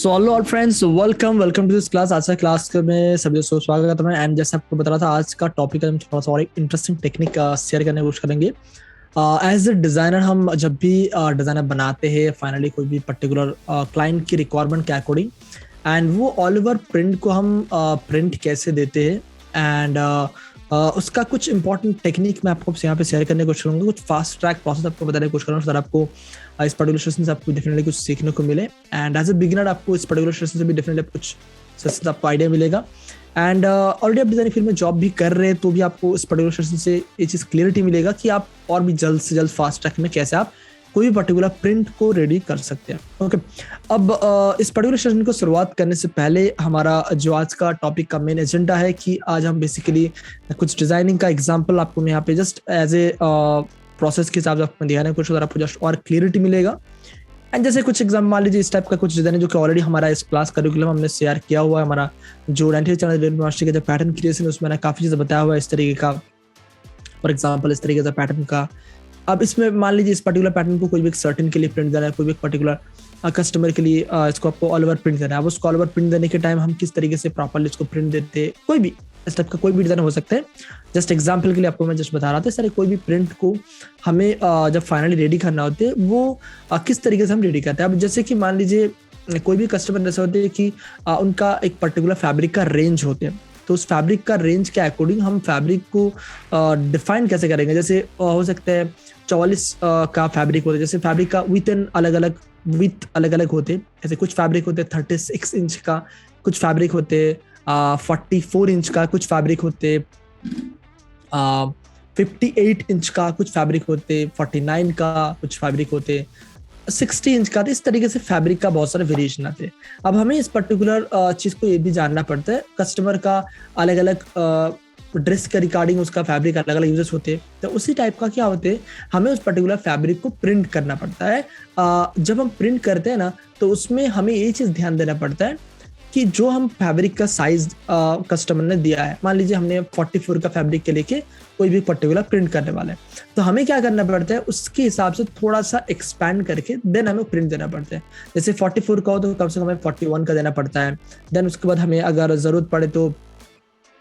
So all all friends, welcome to this class. आज का class में सभी को स्वागत है। एंड जैसे आपको बता रहा था, आज का टॉपिक हम थोड़ा सा और एक इंटरेस्टिंग टेक्निक शेयर करने की कोशिश करेंगे। एज ए डिजाइनर, हम जब भी डिजाइनर बनाते हैं, फाइनली कोई भी पर्टिकुलर क्लाइंट की रिक्वायरमेंट के अकॉर्डिंग, एंड वो ऑल ओवर प्रिंट को हम प्रिंट कैसे देते हैं, एंड उसका कुछ इंपॉर्टेंट टेक्निक मैं आपको यहाँ पे शेयर करने की कोशिश करूंगा। कुछ फास्ट ट्रैक प्रोसेस आपको बताने की कोशिश करूंगा, सर आपको इस पर्टिकुलर सेशन से आपको डेफिनेटली कुछ सीखने को मिले। एंड एज ए बिगिनर आपको इस पर्टिकुलर सेशन से भी डेफिनेटली कुछ सेशन आपको आइडिया मिलेगा। एंड ऑलरेडी आप डिजाइनिंग फील्ड में जॉब भी कर रहे हैं तो भी आपको इस पर्टिकुलर सेशन से ये चीज क्लियरिटी मिलेगा कि आप और भी जल्द से जल्द फास्ट ट्रैक में कैसे आप कोई भी पर्टिकुलर प्रिंट को रेडी कर सकते हैं। ओके, अब इस पर्टिकुलर सेशन को शुरुआत करने से पहले हमारा जो आज का टॉपिक का मेन एजेंडा है कि आज हम बेसिकली कुछ डिजाइनिंग का एग्जांपल आपको मैं यहाँ पे जस्ट एज ए प्रोसेस के हिसाब से आपको दिखाने की कोशिश, आपको जस्ट और क्लियरिटी मिलेगा। एंड जैसे कुछ एग्जाम्पल मान लीजिए, इस टाइप का कुछ डिजाइन है जो कि ऑलरेडी हमारा इस क्लास करिकुलम हमने शेयर किया हुआ है। हमारा जो 90 चैनल यूनिवर्सिटी का जो पैटर्न क्रिएशन है उसमें मैंने काफी चीजें बताया हुआ है इस तरीके का। फॉर एग्जाम्पल इस तरीके से पैटर्न का, अब इसमें मान लीजिए इस पर्टिकुलर पैटर्न को कोई भी एक सर्टेन के लिए प्रिंट देना है, कोई भी एक पर्टिकुलर कस्टमर के लिए इसको आपको ऑल ओवर प्रिंट देना है। अब उसको ऑल ओवर प्रिंट देने के टाइम हम किस तरीके से प्रॉपर्ली इसको प्रिंट देते हैं, कोई भी इस टाइप का कोई भी डिजाइन हो सकता है। जस्ट एग्जांपल के लिए आपको मैं जस्ट बता रहा था, सर कोई भी प्रिंट को हमें जब फाइनली रेडी करना होते है वो किस तरीके से हम रेडी करते हैं। अब जैसे कि मान लीजिए कोई भी कस्टमर ऐसे होते हैं कि उनका एक पर्टिकुलर फैब्रिक का रेंज होते हैं, तो उस फैब्रिक का रेंज के अकॉर्डिंग हम फैब्रिक को डिफाइन कैसे करेंगे। जैसे हो सकता है 44 का फैब्रिक होता है, जैसे फैब्रिक का विथ अलग अलग होते हैं। ऐसे कुछ फैब्रिक होते हैं 36 इंच का, कुछ फैब्रिक होते हैं 44 इंच का, कुछ फैब्रिक होते 58 इंच का, कुछ फैब्रिक होते 49 का, कुछ फैब्रिक होते 60 इंच का। तो इस तरीके से फैब्रिक का बहुत सारे वेरिएशन आते हैं। अब हमें इस पर्टिकुलर चीज को ये भी जानना पड़ता है, कस्टमर का अलग अलग ड्रेस के रिगार्डिंग उसका फैब्रिक अलग अलग यूजेस होते हैं, तो उसी टाइप का क्या होते हैं, हमें उस पर्टिकुलर फैब्रिक को प्रिंट करना पड़ता है। जब हम प्रिंट करते हैं ना, तो उसमें हमें ये चीज ध्यान देना पड़ता है कि जो हम फैब्रिक का साइज कस्टमर ने दिया है, मान लीजिए हमने 44 का फैब्रिक के लेके कोई भी पर्टिकुलर प्रिंट करने वाले हैं, तो हमें क्या करना पड़ता है, उसके हिसाब से थोड़ा सा एक्सपैंड करके देन हमें प्रिंट देना पड़ता है। जैसे 44 का हो तो कम से कम हमें 41 का देना पड़ता है। देन उसके बाद हमें अगर जरूरत पड़े तो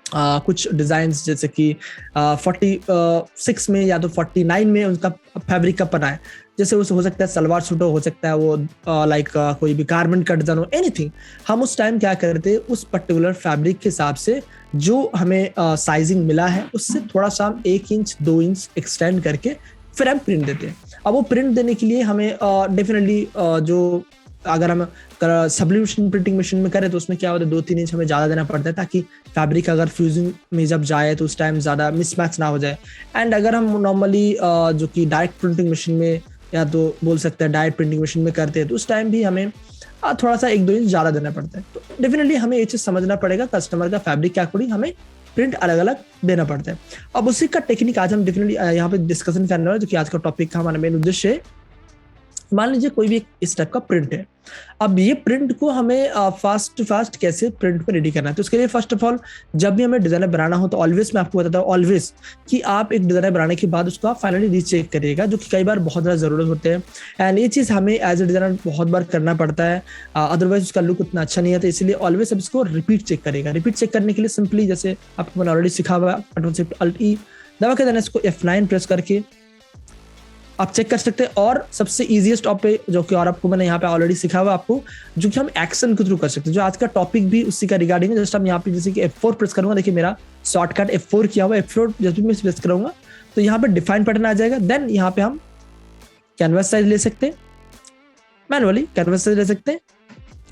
कुछ डिजाइन्स जैसे कि 46 में या तो 49 में उनका फैब्रिक का पना है, जैसे उस हो सकता है सलवार सूट हो सकता है वो लाइक कोई भी गारमेंट का डिजाइन हो, एनीथिंग। हम उस टाइम क्या करते हैं, उस पर्टिकुलर फैब्रिक के हिसाब से जो हमें साइजिंग मिला है उससे थोड़ा सा हम 1 इंच 2 इंच एक्सटेंड करके फिर हम प्रिंट देते हैं। अब वो प्रिंट देने के लिए हमें डेफिनेटली जो अगर हम सब्लिमेशन प्रिंटिंग मशीन में करें तो उसमें क्या होता है, 2-3 इंच हमें ज्यादा देना पड़ता है ताकि फैब्रिक अगर फ्यूजिंग में जब जाए तो उस टाइम ज्यादा मिसमैच ना हो जाए। एंड अगर हम नॉर्मली जो कि डायरेक्ट प्रिंटिंग मशीन में या तो बोल सकते हैं डायरेक्ट प्रिंटिंग मशीन में करते हैं तो उस टाइम भी हमें थोड़ा सा 1-2 इंच ज्यादा देना पड़ता है। तो डेफिनेटली हमें ये चीज समझना पड़ेगा, कस्टमर का फैब्रिक के अकॉर्डिंग हमें प्रिंट अलग अलग देना पड़ता है। अब उसी का टेक्निक आज हम डेफिनेटली यहाँ पे डिस्कशन करने वाले, जो कि आज का टॉपिक का हमारा मेन उद्देश्य है। मान लीजिए कोई भी इस टाइप का प्रिंट है, अब ये प्रिंट को हमें फास्ट टू फास्ट कैसे प्रिंट पे रेडी करना है। तो उसके लिए फर्स्ट ऑफ ऑल जब भी हमें डिजाइनर बनाना हो तो ऑलवेज मैं आपको बताता हूँ ऑलवेज कि आप एक डिजाइनर बनाने के बाद उसको आप फाइनली रीचेक करिएगा, जो कि कई बार बहुत ज़्यादा जरूरत होते हैं। एंड ये चीज़ हमें एज ए डिजाइनर बहुत बार करना पड़ता है, अदरवाइज उसका लुक उतना अच्छा नहीं आता। इसलिए ऑलवेज अब इसको रिपीट चेक करेगा। रिपीट चेक करने के लिए सिंपली जैसे आपको मैंने ऑलरेडी सिखा हुआ Ctrl+Alt+E दबा के देना, इसको F9 प्रेस करके आप चेक कर सकते हैं। और सबसे इजीएस्ट ऑप पे जो कि और आपको मैंने यहाँ पे ऑलरेडी सिखा हुआ आपको, जो कि हम एक्शन के थ्रू कर सकते हैं, जो आज का टॉपिक भी उसी का रिगार्डिंग है। जस्ट हम यहाँ पे जैसे कि F4 प्रेस करूंगा, देखिए मेरा शॉर्टकट F4 किया हुआ, F4 जब भी मैं प्रेस करूंगा तो यहाँ पे डिफाइन पैटर्न आ जाएगा। देन यहाँ पे हम कैनवस साइज ले सकते हैं, मैनुअली कैनवस साइज ले सकते हैं।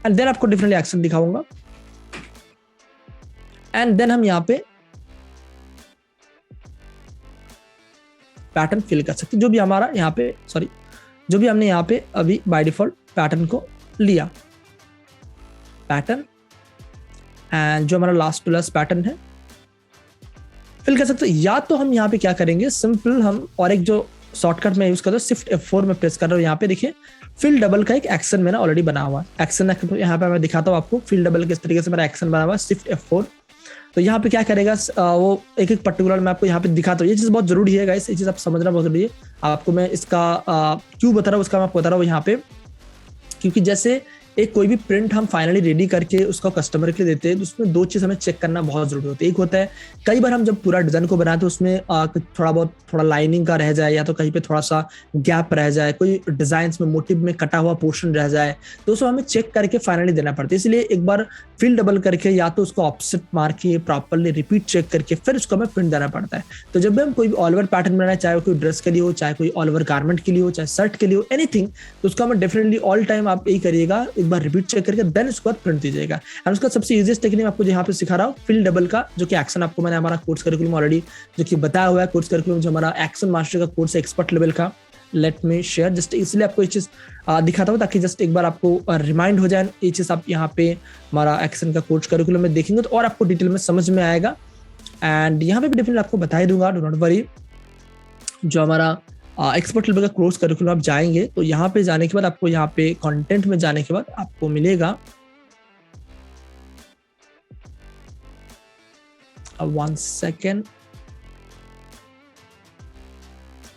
एंड देन आपको डिफरेंटली एक्शन दिखाऊंगा। एंड देन हम यहाँ पे पैटर्न फिल कर सकते हैं, जो भी हमारा यहाँ पे जो भी हमने यहाँ पे अभी बाय डिफॉल्ट पैटर्न को लिया, पैटर्न एंड जो हमारा लास्ट टू लास्ट पैटर्न है फिल कर सकते हैं। या तो हम यहाँ पे क्या करेंगे, सिंपल हम और एक जो शॉर्टकट में यूज करते हैं, Shift F4 में प्रेस कर रहा हूँ। यहाँ पे देखिए फिल डबल का एक एक्शन मैंने ऑलरेडी बना हुआ है। एक्शन यहाँ पे मैं दिखाता हूँ आपको, फिल डबल किस तरीके से मेरा एक्शन बना हुआ है, Shift F4। तो यहाँ पे क्या करेगा, वो एक एक पर्टिकुलर मैं आपको यहाँ पे दिखाता हूँ। ये चीज बहुत जरूरी है गाइस, ये चीज आप समझना बहुत जरूरी है। आपको मैं इसका क्यों बता रहा हूँ, उसका मैं आपको बता रहा हूँ यहाँ पे, क्योंकि जैसे एक कोई भी प्रिंट हम फाइनली रेडी करके उसको कस्टमर के लिए देते हैं तो उसमें दो चीज हमें चेक करना बहुत जरूरी होता है। एक होता है कई बार हम जब पूरा डिजाइन को बनाते हैं उसमें थोड़ा लाइनिंग का रह जाए या तो कहीं पे थोड़ा सा गैप रह जाए, कोई डिजाइन में मोटिव में कटा हुआ पोर्शन रह जाए, तो उसको हमें चेक करके फाइनली देना पड़ता है। इसलिए एक बार फिल डबल करके या तो उसको ऑफसेट मार के प्रॉपरली रिपीट चेक करके फिर उसको हमें प्रिंट देना पड़ता है। तो जब भी हम कोई ऑल ओवर पैटर्न बनाए, चाहे कोई ड्रेस के लिए हो, चाहे कोई ऑल ओवर गारमेंट के लिए हो, चाहे शर्ट के लिए हो, एनीथिंग, तो उसका हमें डेफिनेटली ऑल टाइम आप यही करिएगा, एक बार रिपीट चेक करके देन उसके बाद प्रिंट दीजिएगा। एंड उसका सबसे इजीएस्ट टेक्निक आपको यहाँ पे सिखा रहा हूँ फिल डबल का, जो कि एक्शन आपको मैंने हमारा कोर्स करिकुलम ऑलरेडी जो कि बताया हुआ है। कोर्स करिकुलम जो हमारा एक्शन मास्टर का कोर्स है एक्सपर्ट लेवल का, लेट मी शेयर, जस्ट इसलिए आपको ये चीज दिखाता हूँ ताकि जस्ट एक बार आपको रिमाइंड हो जाए ये चीज। आप यहाँ पे हमारा एक्शन का कोर्स करिकुलम में देखेंगे तो और आपको डिटेल में समझ में आएगा। एंड यहाँ पे भी डेफिनेटली आपको बता ही दूंगा, डू नॉट वरी। जो हमारा एक्सपर्ट लेवल का कोर्स करिकुलम आप जाएंगे तो यहाँ पे जाने के बाद आपको यहाँ पे कंटेंट में जाने के बाद आपको मिलेगा, one second,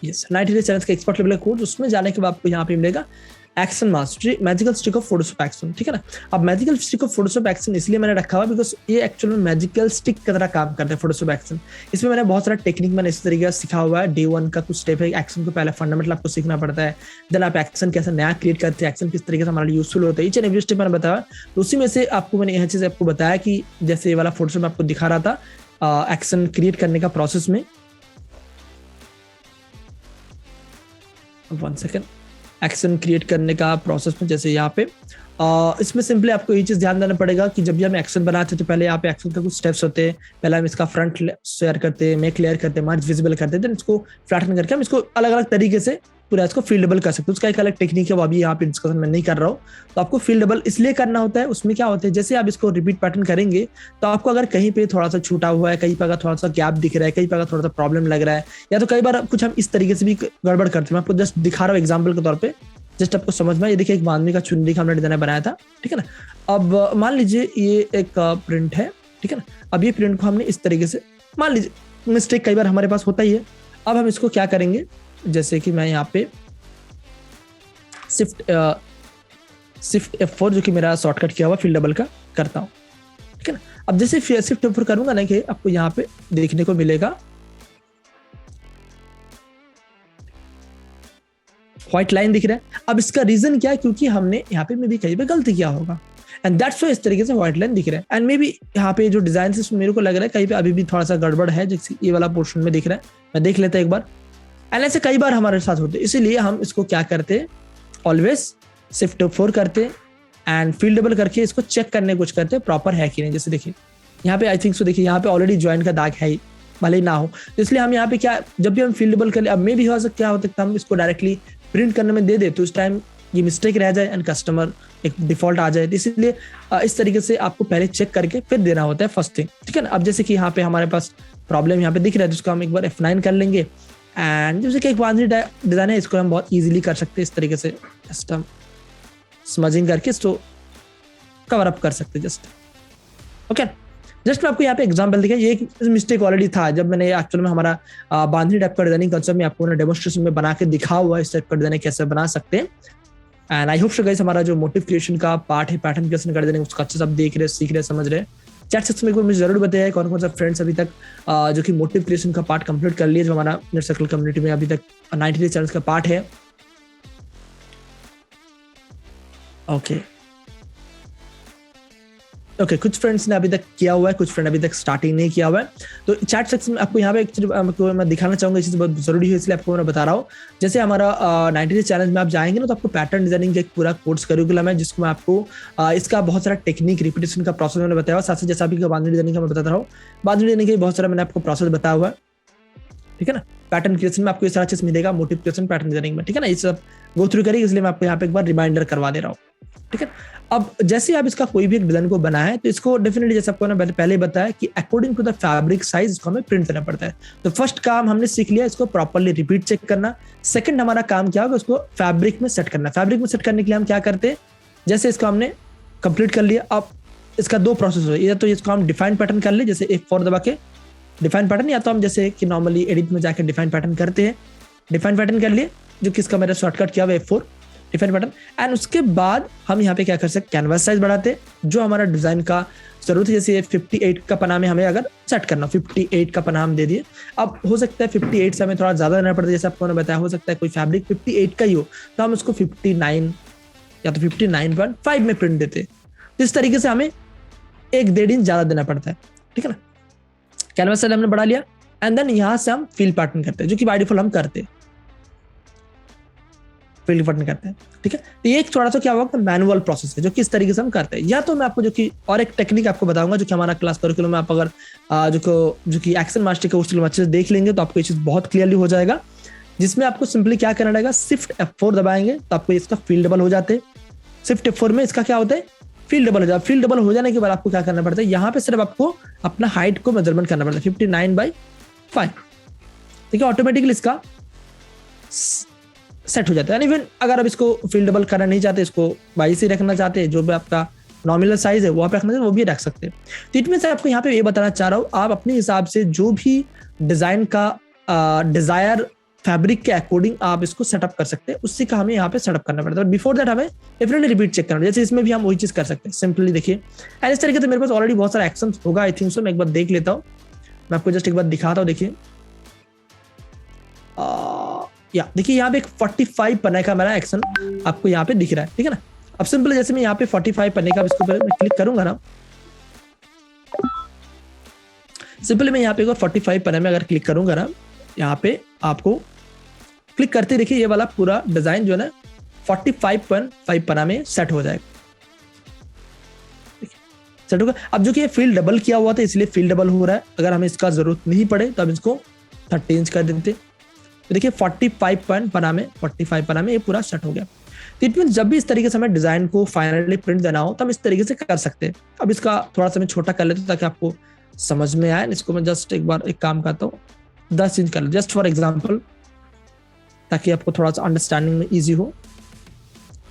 yes 90 days challenge का एक्सपर्ट लेवल का कोर्स। उसमें जाने के बाद आपको यहाँ पे मिलेगा action mastery magical stick of Photoshop action, ठीक है ना। अब magical stick of Photoshop action इसलिए मैंने रखा हुआ बिकॉज ये एक्चुअल में मैजिकल स्टिक की तरह काम करता है फोटोशॉप एक्शन। इसमें मैंने बहुत सारा टेक्निक मैंने इस तरीके से सिखा हुआ है। डे 1 का कुछ स्टेप है, एक्शन को पहले फंडामेंटल आपको सीखना पड़ता है, देन आप एक्शन कैसे नया क्रिएट करते हैं, एक्शन किस तरीके से हमारे लिए यूजफुल होता है, ईच एंड एवरी स्टेप मैंने बताया। तो उसी में से आपको मैंने यह चीज आपको बताया कि जैसे ये वाला फोटोशॉप आपको दिखा रहा था एक्शन क्रिएट करने का प्रोसेस में, वन सेकेंड, एक्शन क्रिएट करने का प्रोसेस में जैसे यहाँ पे इसमें सिंपली आपको ये चीज ध्यान देना पड़ेगा कि जब भी हम एक्शन बनाते हैं तो पहले यहाँ पे एक्शन का कुछ स्टेप्स होते हैं। पहले हम इसका फ्रंट शेयर करते हैं, मेक लेयर करते हैं, मार्ज विजिबल करते हैं, देन इसको फ्लैटन करके हम इसको अलग अलग तरीके से पूरा इसको फील्डेबल कर सकते हैं। उसका एक अलग टेक्निक है, वो अभी यहाँ पे डिस्कशन में नहीं कर रहा हूँ। तो आपको फील्डेबल इसलिए करना होता है, उसमें क्या होता है जैसे आप इसको रिपीट पैटर्न करेंगे तो आपको अगर कहीं पे थोड़ा सा छूटा हुआ है, कहीं पे अगर थोड़ा सा गैप दिख रहा है, कहीं पे अगर थोड़ा सा प्रॉब्लम लग रहा है, या तो कई बार कुछ हम इस तरीके से भी गड़बड़ करते हैं। मैं आपको जस्ट दिखा रहा हूँ एग्जाम्पल के तौर पर, जस्ट आपको समझ में। ये देखिए एक बांधनी का चुनरी का हमने डिजाइन बनाया था, ठीक है ना। अब मान लीजिए ये एक प्रिंट है, ठीक है ना। अब ये प्रिंट को हमने इस तरीके से, मान लीजिए मिस्टेक कई बार हमारे पास होता ही है। अब हम इसको क्या करेंगे, जैसे कि मैं यहाँ पे शिफ्ट F4 जो कि मेरा शॉर्टकट किया हुआ फिल डबल का करता हूँ, ठीक है ना। अब जैसे शिफ्ट F4 करूंगा ना कि आपको यहाँ पे देखने को मिलेगा व्हाइट लाइन दिख रहा है। अब इसका रीजन क्या है, क्योंकि हमने यहाँ पे मे बी कहीं पे गलती किया होगा एंड दैट्स व्हाई इस तरीके से व्हाइट लाइन दिख रहा है। एंड मे बी यहाँ पे जो डिजाइन है मेरे को लग रहा है कहीं पे अभी भी थोड़ा सा गड़बड़ है, जैसे ये वाला पोर्शन में दिख रहा है, मैं देख लेता एक बार। एंड ऐसे कई बार हमारे साथ होते हैं, इसीलिए हम इसको क्या करते हैं, ऑलवेज शिफ्ट F4 करते एंड फिल डबल करके इसको चेक करने की कोशिश करते हैं प्रॉपर है कि नहीं। जैसे देखिए यहाँ पे आई थिंक सो, देखिए यहाँ पे ऑलरेडी ज्वाइन का दाग है ही, भले ही ना हो, तो इसलिए हम यहाँ पे क्या, जब भी हम फिल डबल कर ले, अब मे भी हो सकता क्या होता है हम इसको डायरेक्टली प्रिंट करने में दे दे तो उस टाइम ये मिस्टेक रह जाए एंड कस्टमर एक डिफॉल्ट आ जाए। तो इसलिए इस तरीके से आपको पहले चेक करके फिर देना होता है फर्स्ट थिंग, ठीक है ना। अब जैसे कि यहाँ पे हमारे पास प्रॉब्लम यहाँ पे दिख रहा है, जिसको हम एक बार F9 कर लेंगे एंड जैसे कि एक बांधनी डिजाइन है, इसको हम बहुत इजीली कर सकते हैं इस तरीके से, जस्ट हम स्मजिंग करके इसको कवर अप कर सकते हैं जस्ट, ओके। जस्ट मैं आपको यहाँ पे एग्जांपल दिखा, ये एक मिस्टेक ऑलरेडी था जब मैंने एक्चुअल में हमारा बांधनी टाइप का डिजाइनिंग कंसेप्ट में आपको डेमोन्स्ट्रेशन में बना के दिखा हुआ इस टाइप का डिजाइनिंग कैसे बना सकते हैं। And I hope so guys हमारा जो मोटिव क्रिएशन का पार्ट है, पैटर्न क्रिएशन कर देने उसका अच्छे से आप देख रहे, सीख रहे, समझ रहे। चैट सेक्शन में एक बार मुझे जरूर बताइए कौन कौन सा फ्रेंड्स अभी तक जो कि मोटिव क्रिएशन का पार्ट कंप्लीट कर लिए, जो हमारा नेट सर्कल कम्युनिटी में अभी तक 90 डेज चैलेंज का पार्ट है, ओके। कुछ फ्रेंड्स ने अभी तक किया हुआ है, कुछ फ्रेंड अभी तक स्टार्टिंग नहीं किया हुआ है। तो चैट सेक्शन में आपको यहाँ पे एक आपको मैं दिखाना चाहूंगा, चीज बहुत जरूरी है इसलिए आपको मैं बता रहा हूँ। जैसे हमारा 90 डेज चैलेंज में आप जाएंगे ना तो आपको पैटर्न डिजाइनिंग का एक पूरा कोर्स करिकुलम है, जिसको मैं आपको इसका बहुत सारा टेक्निक रिपीटेशन का प्रोसेस मैंने बताया, साथ ही जैसा अभी बांधनी डिजाइनिंग का मैं बताता रहा हूँ, बांधनी डिजाइनिंग का बहुत सारा मैंने आपको प्रोसेस बताया हुआ है, ठीक है ना। पैटर्न क्रिएशन में आपको ये सारा चीज मिलेगा, मोटिव क्रिएशन, पैटर्न डिजाइनिंग में, ठीक है ना। ये सब गो थ्रू करिए, इसलिए मैं आपको यहाँ पे एक बार रिमाइंडर करवा दे रहा हूँ, ठीक है। अब जैसे आप इसका कोई भी एक डिजाइन को बनाए तो इसको डेफिनेटली जैसे आपको मैंने पहले बताया कि according to the fabric size इसको हमें प्रिंट करना पड़ता है। तो फर्स्ट काम हमने सीख लिया इसको प्रॉपर्ली रिपीट चेक करना। सेकंड हमारा काम क्या होगा, उसको फैब्रिक में सेट करना। फैब्रिक में सेट करने के लिए हम क्या करते हैं, जैसे इसको हमने कंप्लीट कर लिया, अब इसका दो प्रोसेस हो, या तो इसको हम डिफाइन पैटर्न कर ले, जैसे F4 दबा के डिफाइन पैटर्न, या तो हम जैसे कि नॉर्मली एडिट में जाकर डिफाइन पैटर्न करते हैं, डिफाइन पैटर्न कर लिए, जो किसका मेरा शॉर्टकट किया हुआ F4। Define button. एंड उसके बाद हम यहाँ पे क्या कर सकते, कैनवास साइज बढ़ाते, जो हमारा डिजाइन का जरूरत है, जैसे 58 का पन्ना में हमें अगर सेट करना, 58 का पन्ना हम दे दिए। अब हो सकता है 58 से हमें थोड़ा ज्यादा देना पड़ता है, जैसे आपको मैंने बताया, हो सकता है कोई फैब्रिक 58 का ही हो तो हम उसको 59 या तो 59.5 में प्रिंट देते। तो इस तरीके से हमें 1-1.5 इंच ज्यादा देना पड़ता है, ठीक है ना। कैनवास साइज हमने बढ़ा लिया एंड देन यहाँ से हम फील्ड पैटर्न करते हैं, जो कि बाय डिफॉल्ट हम करते हैं, फील्ड पैटर्न करते हैं, ठीक है। तो ये एक थोड़ा सा क्या होगा, मैनुअल प्रोसेस है जो कि इस तरीके से हम करते हैं। या तो मैं आपको जो कि और एक टेक्निक आपको बताऊंगा, जो कि हमारा क्लास करिकुलम में आप अगर जो कि एक्शन मास्टर के कोर्स अच्छे से देख लेंगे तो आपको ये चीज बहुत क्लियरली हो जाएगा, जिसमें आपको सिंपली क्या करना रहेगा, शिफ्ट F4 दबाएंगे तो आपको इसका फील्ड डबल हो जाते हैं। शिफ्ट F4 में इसका क्या होता है, फील्ड डबल हो जाए। फील्ड डबल हो जाने के बाद आपको क्या करना पड़ता है, यहाँ पे सिर्फ आपको अपना हाइट को मेजरमेंट करना पड़ता है 59/5, ठीक है। ऑटोमेटिकली इसका सेट हो जाता है। इवन अगर आप इसको फील्ड डबल करना नहीं चाहते, इसको 22 ही रखना चाहते हैं, जो भी आपका नॉमिनल साइज है वो आप रखना चाहते हैं, वो भी रख सकते हैं। तो इनमें से आपको यहाँ पे ये बताना चाह रहा हूँ, आप अपने हिसाब से जो भी डिजाइन का डिजायर फैब्रिक के अकॉर्डिंग आप इसको सेटअप कर सकते हैं, उसी का हमें यहाँ पे सेटअप करना पड़ता है। बिफोर दैट हमें डेफिनेटली रिपीट चेक करना, जैसे इसमें भी हम वही चीज कर सकते हैं। सिंपली देखिए, एंड इस तरीके से मेरे पास ऑलरेडी बहुत सारा एक्शन होगा, आई थिंक सो। मैं एक बार देख लेता हूँ, मैं आपको जस्ट एक बार दिखाता हूँ। देखिए या देखिए यहाँ पे एक 45 पन्ने का मेरा एक्शन आपको यहाँ पे दिख रहा है, ठीक है ना। अब सिंपल जैसे मैं यहाँ पे 45 पन्ने का इसको मैं क्लिक करूंगा ना, सिंपली मैं यहाँ पे 45 पन्ने में अगर क्लिक करूंगा ना, यहाँ पे आपको क्लिक करते देखिए ये वाला पूरा डिजाइन जो है ना 45.5 पन्ना में सेट हो जाएगा, सेट होगा। अब जो कि ये फील्ड डबल किया हुआ था इसलिए फील्ड डबल हो रहा है, अगर हमें इसका जरूरत नहीं पड़े तो हम इसको 30 इंच कर देते। तो देखिए 45 पन्ना में ये पूरा सेट हो गया। तो इट मीन जब भी इस तरीके से हमें डिजाइन को फाइनली प्रिंट देना हो तो हम इस तरीके से कर सकते हैं। अब इसका थोड़ा सा मैं छोटा कर लेता हूँ ताकि आपको समझ में आए। इसको मैं जस्ट एक बार एक काम करता हूँ, 10 इंच कर लो जस्ट फॉर एग्जाम्पल, ताकि आपको थोड़ा सा अंडरस्टैंडिंग में ईजी हो।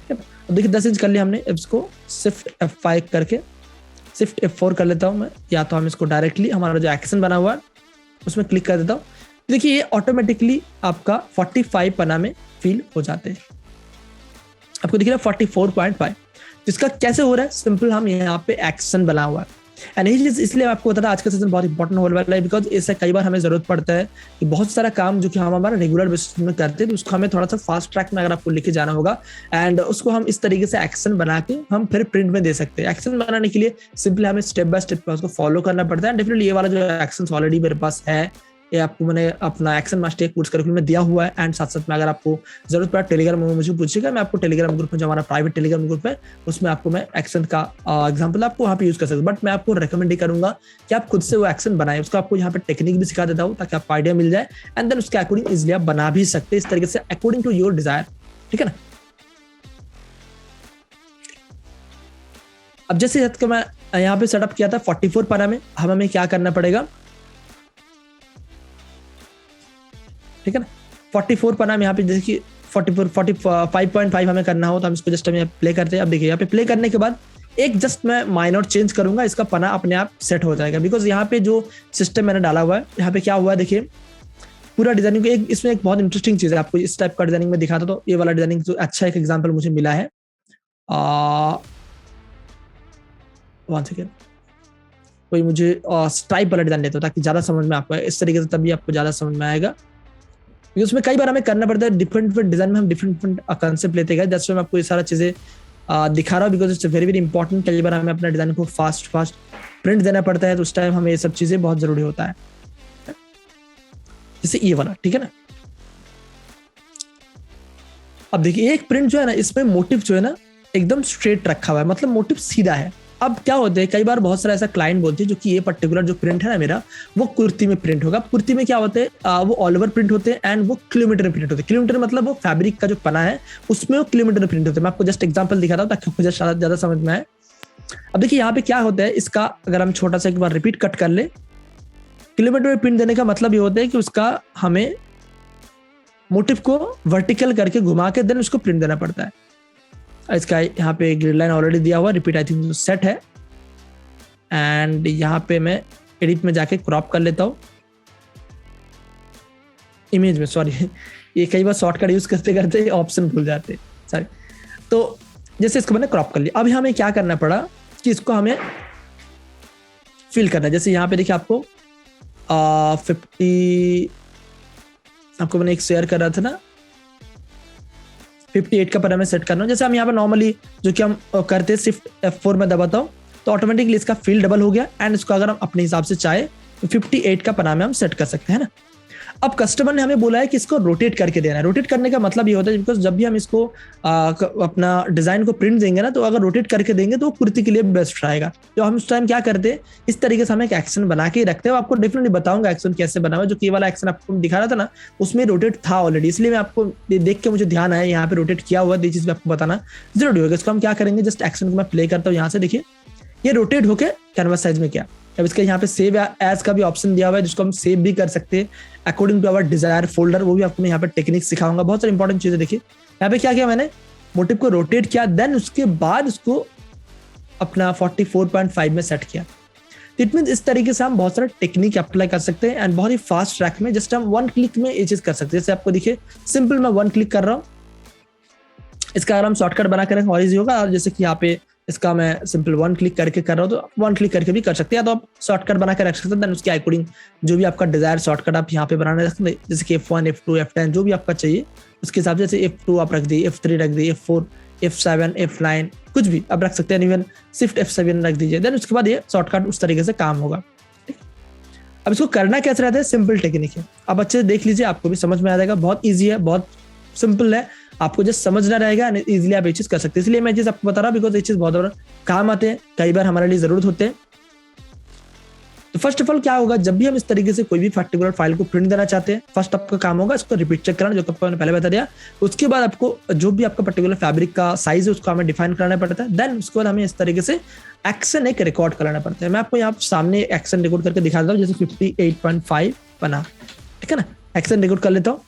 अब देखिए 10 इंच कर लिया हमने, इसको शिफ्ट F5 करके शिफ्ट F4 कर लेता हूँ मैं, या तो हम इसको डायरेक्टली हमारा जो एक्शन बना हुआ है उसमें क्लिक कर देता हूँ। देखिए ये ऑटोमेटिकली आपका 45 पन्ना में फिल हो जाते हैं। आपको दिख रहा है 44.5। इसका कैसे हो रहा है, सिंपल हम यहाँ पे एक्शन बना हुआ है। एंड ये चीज इसलिए आपको बता रहा आज का सेशन बहुत इंपॉर्टेंट होने वाला है, बिकॉज इससे कई बार हमें जरूरत पड़ता है कि बहुत सारा काम जो कि हम हमारा रेगुलर बेसिस में करते हैं, तो उसको हमें थोड़ा सा फास्ट ट्रैक में अगर आपको लेके जाना होगा एंड उसको हम इस तरीके से एक्शन बना के हम फिर प्रिंट में दे सकते हैं। एक्शन बनाने के लिए सिंपली हमें स्टेप बाय स्टेप उसको फॉलो करना पड़ता है। डेफिनेटली ये वाला जो एक्शन ऑलरेडी मेरे पास है, ये आपको मैंने अपना एक्शन मास्टर कोर्स करिकुलम में दिया हुआ है। एंड साथ साथ में अगर आपको जरूरत पड़ा टेलीग्राम में मुझे पूछिएगा, मैं आपको टेलीग्राम ग्रुप में जो हमारा प्राइवेट टेलीग्राम ग्रुप है उसमें आपको मैं एक्शन का एग्जांपल आपको वहाँ पे यूज कर सकते, बट मैं आपको रिकमेंड ही करूंगा कि आप खुद से वो एक्शन बनाएं। उसको आपको यहाँ पे टेक्निक भी सिखा देता हूँ ताकि आपको आइडिया मिल जाए एंड देन उसके अकॉर्डिंग इजिली आप बना भी सकते हैं इस तरीके से अकॉर्डिंग टू योर डिजायर, ठीक है ना। अब जैसे मैं यहाँ पे सेटअप किया था 44 पन्ना में, हमें क्या करना पड़ेगा, ठीक है ना। 44 पन्ना में यहाँ पे देखिए 45.5 हमें करना हो तो हम इसको जस्ट हम प्ले करते हैं। अब देखिए यहाँ पे प्ले करने के बाद एक जस्ट मैं माइनर चेंज करूंगा, इसका पन्ना अपने आप सेट हो जाएगा। बिकॉज यहाँ पे जो सिस्टम मैंने डाला हुआ है, यहाँ पे क्या हुआ है देखिए पूरा डिजाइनिंग को इसमें एक बहुत इंटरेस्टिंग चीज है, आपको इस टाइप का डिजाइनिंग में दिखाता तो ये वाला डिजाइनिंग जो अच्छा एक एग्जाम्पल मुझे मिला है। वन सेकेंड, कोई मुझे स्ट्राइप वाला डिजाइन लेता ताकि ज्यादा समझ में आपको इस तरीके से, तभी आपको ज्यादा समझ में आएगा। उसमें कई बार हमें करना पड़ता है डिफरेंट डिजाइन में, हम डिफरेंट कंसेप्ट लेते गए, जैसे मैं आपको ये सारा चीजें दिखा रहा हूँ because it's very very important. कई बार हमें अपना डिजाइन को फास्ट प्रिंट देना पड़ता है, तो उस टाइम हमें ये सब चीजें बहुत जरूरी होता है, जैसे ये वाला, ठीक है ना। अब देखिए एक प्रिंट जो है ना, इसमें मोटिव जो है ना एकदम स्ट्रेट रखा हुआ है, मतलब मोटिव सीधा है। अब क्या होता है, कई बार बहुत सारा ऐसा क्लाइंट बोलते हैं जो कि ये पर्टिकुलर जो प्रिंट है ना मेरा, वो कुर्ती में प्रिंट होगा। कुर्ती में क्या होते हैं, वो ऑल ओवर प्रिंट होते हैं एंड वो किलोमीटर में प्रिंट होते हैं। किलोमीटर मतलब वो फैब्रिक का जो पना है उसमें वो किलोमीटर में प्रिंट होते हैं। मैं आपको जस्ट एग्जांपल दिखाता हूँ ताकि मुझे ज्यादा समझ में आए। अब देखिए यहाँ पे क्या होता है, इसका अगर हम छोटा सा एक बार रिपीट कट कर ले, किलोमीटर में प्रिंट देने का मतलब ये होता है कि उसका हमें मोटिव को वर्टिकल करके घुमा के देन उसको प्रिंट देना पड़ता है। इसका यहाँ पे ग्रिड लाइन ऑलरेडी दिया हुआ, रिपीट आई थिंक सेट है। एंड यहाँ पे मैं एडिट में जाके क्रॉप कर लेता हूँ इमेज में, सॉरी ये कई बार शॉर्टकट यूज करते करते ऑप्शन भूल जाते हैं, सॉरी। तो जैसे इसको मैंने क्रॉप कर लिया, अभी हमें क्या करना पड़ा कि इसको हमें फिल करना है। जैसे यहाँ पे देखिए आपको 50, आपको मैंने एक शेयर कर रहा था ना, 58 का पर सेट करना। जैसे हम यहाँ पे नॉर्मली जो कि हम करते हैं, शिफ्ट F4 में दबाता हूँ तो ऑटोमेटिकली इसका फील्ड डबल हो गया, एंड इसको अगर हम अपने हिसाब से चाहे तो 58 का पनामे हम सेट कर सकते हैं ना। अब कस्टमर ने हमें बोला है कि इसको रोटेट करके देना है। रोटेट करने का मतलब ये होता है बिकॉज जब भी हम इसको अपना डिजाइन को प्रिंट देंगे ना, तो अगर रोटेट करके देंगे तो वो कुर्ती के लिए बेस्ट रहेगा। तो हम उस टाइम क्या करते हैं, इस तरीके से हम एक एक्शन बना के रखते हैं। आपको डेफिनेटली बताऊंगा एक्शन कैसे बना हुआ है। जो की वाला एक्शन आपको दिखा रहा था ना, उसमें रोटेट था ऑलरेडी, इसलिए मैं आपको देख के मुझे ध्यान आया यहाँ पे रोटेट किया हुआ है। ये चीज आपको बताना जरूरी होगा। इसको हम क्या करेंगे, जस्ट एक्शन को मैं प्ले करता हूँ। यहाँ से देखिए ये रोटेट होके कैनवस साइज में क्या। अब इसके यहाँ पे सेव एज का भी ऑप्शन दिया हुआ है, जिसको हम सेव भी कर सकते हैं according to our desire folder. वो भी आपको मैं यहाँ पे टेक्निक सिखाऊंगा, बहुत सारी इंपॉर्टेंट चीजें। देखिए यहाँ पे क्या किया मैंने, मोटिव को रोटेट किया, देन उसके बाद उसको अपना 44.5 में सेट किया। इट मीन इस तरीके से हम बहुत सारा टेक्निक अप्लाई कर सकते हैं, एंड बहुत ही फास्ट ट्रैक में जस्ट हम 1 क्लिक में ये चीज कर सकते हैं। जैसे आपको दिखे सिंपल मैं 1 क्लिक कर रहा हूँ, इसका अगर हम शॉर्टकट बना कर और इजी होगा। और जैसे कि यहाँ पे इसका मैं सिंपल 1 क्लिक करके कर रहा हूँ, तो 1 क्लिक करके भी कर सकते हैं, तो आप शॉर्टकट बना कर रख सकते हैं। देन उसके अकॉर्डिंग जो भी आपका डिजायर शॉर्टकट आप यहाँ पे बनाने रख सकते हैं, जैसे कि F1, F2, F10 जो भी आपका चाहिए उसके हिसाब से। जैसे F2 आप रख दिए, F3 रख दिए, F4, F7, F9 कुछ भी आप रख सकते हैं, इवन शिफ्ट F7 रख दीजिए। देन उसके बाद ये शॉर्टकट उस तरीके से काम होगा। अब इसको करना कैसे रहता है, सिंपल टेक्निक है। अब अच्छे से देख लीजिए, आपको भी समझ में आ जाएगा। बहुत ईजी है, बहुत सिंपल है, आपको जस्ट समझना रहेगा, इजीली आप ये चीज कर सकते हैं। इसलिए मैं चीज आपको बता रहा हूँ बिकॉज ये चीज बहुत बड़ा काम आते हैं, कई बार हमारे लिए जरूरत होते हैं। तो फर्स्ट ऑफ ऑल क्या होगा, जब भी हम इस तरीके से कोई भी पर्टिकुलर फाइल को प्रिंट देना चाहते हैं, फर्स्ट आपका काम होगा इसको रिपीट चेक करना, जो आपको मैंने पहले बता दिया। उसके बाद आपको जो भी आपका पर्टिकुलर फैब्रिक का साइज है उसको हमें डिफाइन कराना पड़ता है। देन उसके बाद हमें इस तरीके से एक्शन एक रिकॉर्ड कराना पड़ता है। मैं आपको यहाँ सामने एक्शन रिकॉर्ड करके दिखा देता हूँ। जैसे 58.5 बना, ठीक है ना, एक्शन रिकॉर्ड कर लेता हूँ।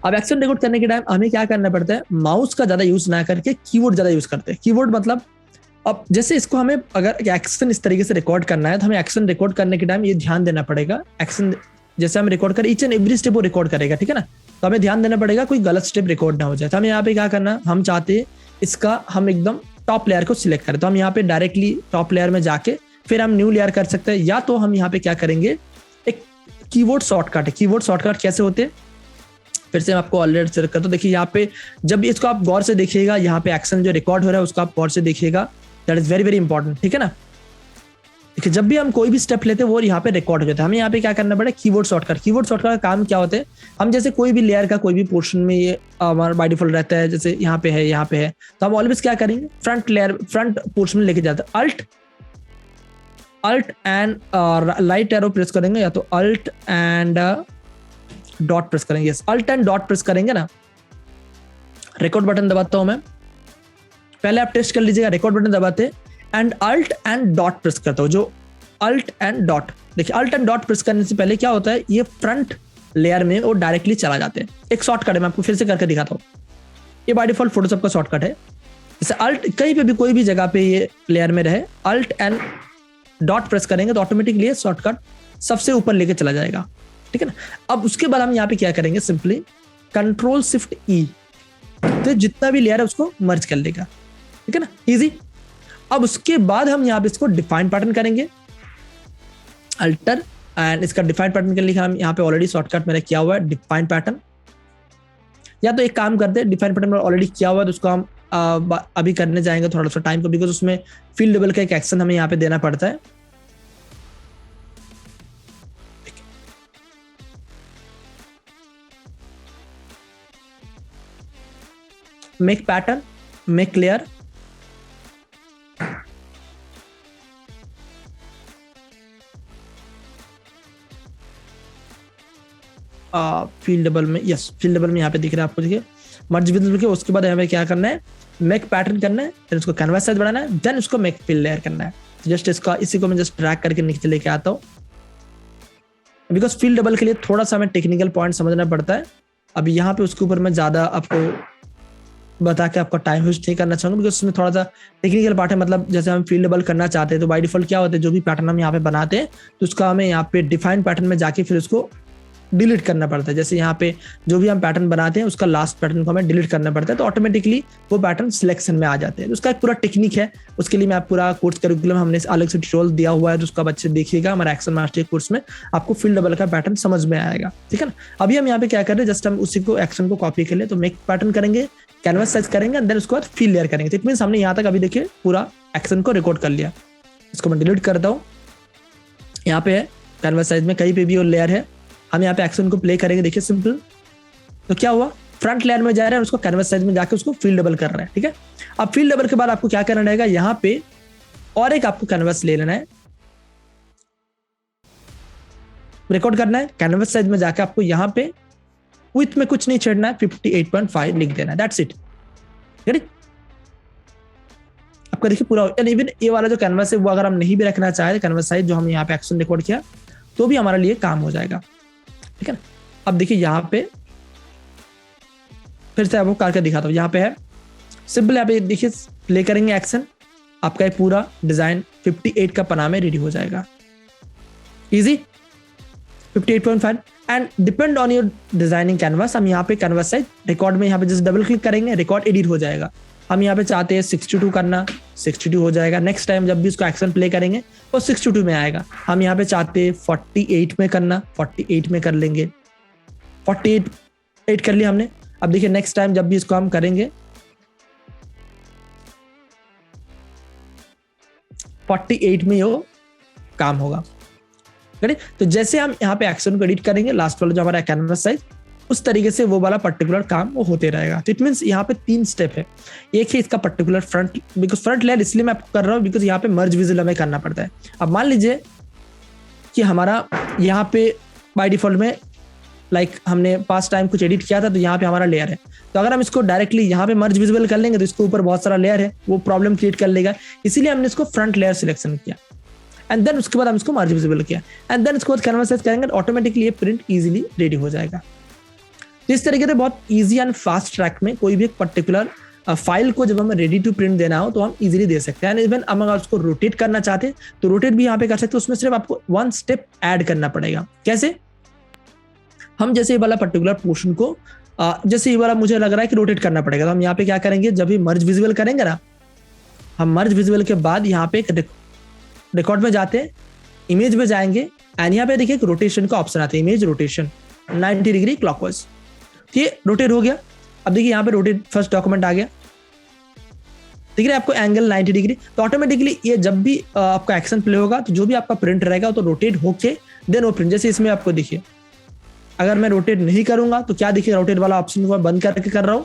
अब एक्शन रिकॉर्ड करने के टाइम हमें क्या करना पड़ता है, माउस का ज्यादा यूज ना करके कीबोर्ड ज्यादा यूज करते हैं। कीबोर्ड मतलब अब जैसे इसको हमें अगर एक्शन इस तरीके से रिकॉर्ड करना है, तो हमें एक्शन रिकॉर्ड करने के टाइम ये ध्यान देना पड़ेगा। एक्शन जैसे हम रिकॉर्ड करें, ईच एंड एवरी स्टेप वो रिकॉर्ड करेगा, ठीक है ना। तो हमें ध्यान देना पड़ेगा कोई गलत स्टेप रिकॉर्ड ना हो जाए। तो हमें यहाँ पे क्या करना, हम चाहते हैं इसका हम एकदम टॉप लेयर को सिलेक्ट करें, तो हम यहाँ पे डायरेक्टली टॉप लेयर में जाके फिर हम न्यू लेयर कर सकते हैं, या तो हम यहाँ पे क्या करेंगे, एक कीबोर्ड शॉर्टकट है। कीबोर्ड शॉर्टकट कैसे होते हैं, फिर से मैं आपको ऑलरेडी सेलेक्ट करता हूं। देखिए यहाँ पे जब भी इसको आप गौर से देखिएगा, यहाँ पे एक्शन जो रिकॉर्ड हो रहा है उसको आप गौर से देखिएगा, that is very very important, ठीक है ना। देखिए जब भी हम कोई भी स्टेप लेते हैं वो यहाँ पे रिकॉर्ड हो जाता है। हमें यहाँ पे क्या करना पड़ेगा, कीबोर्ड शॉर्टकट। कीबोर्ड शॉर्टकट का काम क्या होता है, हम जैसे कोई भी लेयर का कोई भी पोर्शन में ये हमारा बाय डिफॉल्ट रहता है, जैसे यहाँ पे है, यहाँ पे है, तो हम ऑलवेज क्या करेंगे, फ्रंट लेयर फ्रंट पोर्शन में लेके जाते हैं। Alt and right arrow press करेंगे, या तो अल्ट एंड डॉट प्रेस करेंगे। अल्ट एंड डॉट प्रेस करेंगे ना, रिकॉर्ड बटन दबाता हूं मैं, पहले आप टेस्ट कर लीजिएगा। रिकॉर्ड बटन दबाते and alt and dot press करता हूं, जो अल्ट एंड डॉट, देखिए अल्ट एंड डॉट प्रेस करने से पहले क्या होता है, ये फ्रंट लेयर में वो डायरेक्टली चला जाते हैं। एक शॉर्टकट है, मैं आपको फिर से करके दिखाता हूं। ये बाय डिफॉल्ट फोटोशॉप का शॉर्टकट है। जैसे अल्ट कहीं पे भी कोई भी जगह पे ये लेयर में रहे, अल्ट एंड डॉट प्रेस करेंगे तो ऑटोमेटिकली शॉर्टकट सबसे ऊपर लेके चला जाएगा, ठीक है ना। अब उसके बाद हम यहाँ पे क्या करेंगे, सिंपली कंट्रोल शिफ्ट ई, तो जितना भी लेयर है उसको मर्ज कर लेगा, ठीक है ना, इजी। अब उसके बाद हम यहाँ पे इसको डिफाइन पैटर्न करेंगे, अल्टर एंड इसका डिफाइन पैटर्न के लिए हम यहाँ पे ऑलरेडी शॉर्टकट मैंने किया हुआ है डिफाइन पैटर्न। या तो एक काम करते हैं, डिफाइन पैटर्न ऑलरेडी किया हुआ है तो उसको हम अभी करने जाएंगे थोड़ा सा टाइम को, बिकॉज उसमें फील्ड लेवल का एक एक्शन हमें यहाँ पे देना पड़ता है। Make pattern, make layer, field double में, यस फील्ड डबल में यहाँ पे दिख रहा है आपको, देखिए मर्ज विद के। उसके बाद हमें क्या करना है, मेक पैटर्न करना है, देन उसको कैनवास साइज बढ़ाना है, देन उसको मेक फील्ड लेयर करना है। जस्ट इसका इसी को मैं जस्ट ड्रैग करके नीचे लेके आता हूँ, बिकॉज फील्ड डबल के लिए थोड़ा सा हमें टेक्निकल पॉइंट समझना पड़ता है। अब यहाँ पे उसके ऊपर मैं ज्यादा आपको बता के आपका टाइम वेस्ट नहीं करना चाहूंगा, बिकॉज उसमें थोड़ा सा टेक्निकल पार्ट है। मतलब जैसे हम फील्ड डबल करना चाहते हैं तो बाय डिफॉल्ट क्या होता है, जो भी पैटर्न हम यहाँ पे बनाते हैं तो उसका हमें यहाँ पे डिफाइन पैटर्न में जाके फिर उसको डिलीट करना पड़ता है। जैसे यहाँ पे जो भी हम पैटर्न बनाते हैं उसका लास्ट पैटर्न को हमें डिलीट करना पड़ता है, तो ऑटोमेटिकली वो पैटर्न सिलेक्शन में आ जाते हैं। उसका एक पूरा टेक्निक है, उसके लिए मैं पूरा कोर्स करिकुलम हमने अलग से ट्यूटोरियल दिया हुआ है, तो उसका बच्चे देखिएगा हमारा एक्शन मास्टरी कोर्स में, आपको फील्ड डबल का पैटर्न समझ में आएगा। ठीक है ना। अभी हम यहाँ पे क्या कर रहे हैं, जस्ट हम उसी को एक्शन को कॉपी कर ले, तो मेक पैटर्न करेंगे, कैनवस साइज करेंगे, देन उसके बाद फील लेयर करेंगे। तो इट मींस हमने यहाँ तक अभी देखिए पूरा एक्शन को रिकॉर्ड कर लिया। इसको मैं डिलीट करता हूँ। यहाँ पे है कैनवस साइज में कहीं पे भी और लेयर है, हम यहाँ पे एक्शन को प्ले करेंगे। देखिए सिंपल, तो क्या हुआ, फ्रंट लेयर में जा रहे हैं, उसको कैनवस साइज में जाके उसको फील्ड डबल कर रहे हैं। ठीक है। अब फील्ड डबल के बाद आपको क्या करना रहेगा, यहाँ पे और एक आपको कैनवस ले लेना है, रिकॉर्ड करना है। कैनवस साइज में जाके आपको यहाँ पे विड्थ में कुछ नहीं छेड़ना है, 58.5 लिख देना है, दैट्स इट। आपका देखिए पूरा। इवन ये वाला जो कैनवस है वो अगर हम नहीं भी रखना चाहे, कैनवस साइज जो हम यहाँ पे एक्शन रिकॉर्ड किया, तो भी हमारे लिए काम हो जाएगा। ठीक है ना। अब देखिए यहाँ पे फिर से आपको करके दिखाता हूँ। यहाँ पे है सिंपल, यहाँ पे देखिए प्ले करेंगे एक्शन, आपका ये पूरा डिजाइन 58 का पना में रेडी हो जाएगा। Easy 58.5 and depend on your designing canvas. हम यहाँ पे कैनवास साइज रिकॉर्ड में यहाँ पे जस्ट डबल क्लिक करेंगे, रिकॉर्ड एडिट हो जाएगा। हम यहाँ पे चाहते हैं 62 करना, 62 हो जाएगा। नेक्स्ट टाइम जब भी उसको एक्शन प्ले करेंगे वो 62 में आएगा। हम यहाँ पे चाहते हैं 48 में करना, 48 में कर लेंगे, 48 कर लिया हमने। अब देखिए नेक्स्ट टाइम जब भी इसको हम करेंगे 48 में वो काम होगा। तो जैसे हम यहाँ पे एक्शन को एडिट करेंगे, लास्ट वाला जो हमारा कैनवस साइज, उस तरीके से वो वाला पर्टिकुलर काम वो होते रहेगा। तो इट मींस यहाँ पे 3 स्टेप है। एक है इसका particular front, because front layer इसलिए मैं आपको कर रहा हूँ बिकॉज यहाँ पे मर्ज विजुअल हमें करना पड़ता है। अब मान लीजिए कि हमारा यहाँ पे बाय डिफॉल्ट में हमने पास्ट टाइम कुछ एडिट किया था, तो यहाँ पे हमारा लेयर है। तो अगर हम इसको डायरेक्टली यहाँ पे मर्ज विजुअल कर लेंगे तो इसके ऊपर बहुत सारा लेयर है, वो प्रॉब्लम क्रिएट कर लेगा। इसीलिए हमने इसको फ्रंट लेयर सिलेक्शन किया एंड देन उसके बाद हम इसको मर्ज विजिबल किया एंड देन इसको बाद कैनवस साइज करेंगे, ऑटोमेटिकली ये प्रिंट इजीली रेडी हो जाएगा। तो इस तरीके से बहुत इजी एंड फास्ट ट्रैक में कोई भी एक पर्टिकुलर फाइल को जब हमें रेडी टू प्रिंट देना हो तो हम इजीली दे सकते हैं। एंड इवन हम अगर उसको रोटेट करना चाहते हैं तो रोटेट भी यहाँ पे कर सकते हैं। उसमें सिर्फ आपको 1 स्टेप ऐड करना पड़ेगा। कैसे, हम जैसे ये वाला पर्टिकुलर पोर्शन को जैसे ये वाला मुझे लग रहा है कि रोटेट करना पड़ेगा, तो हम यहाँ पे क्या करेंगे, जब भी मर्ज विजुअल करेंगे ना, हम मर्ज विजुअल के बाद यहाँ पे रिकॉर्ड में जाते हैं, इमेज में जाएंगे एंड यहाँ पे देखिए रोटेशन का ऑप्शन आता है, इमेज रोटेशन 90 डिग्री क्लॉकवाइज। ये रोटेट हो गया। अब देखिए यहाँ पे रोटेट फर्स्ट डॉक्यूमेंट आ गया, ठीक है आपको एंगल 90 डिग्री। तो ऑटोमेटिकली ये जब भी आपका एक्शन प्ले होगा तो जो भी आपका प्रिंट रहेगा तो रोटेट होके देन वो प्रिंट। जैसे इसमें आपको देखिए अगर मैं रोटेट नहीं करूंगा तो क्या देखिए, रोटेट वाला ऑप्शन को बंद करके कर रहा हूं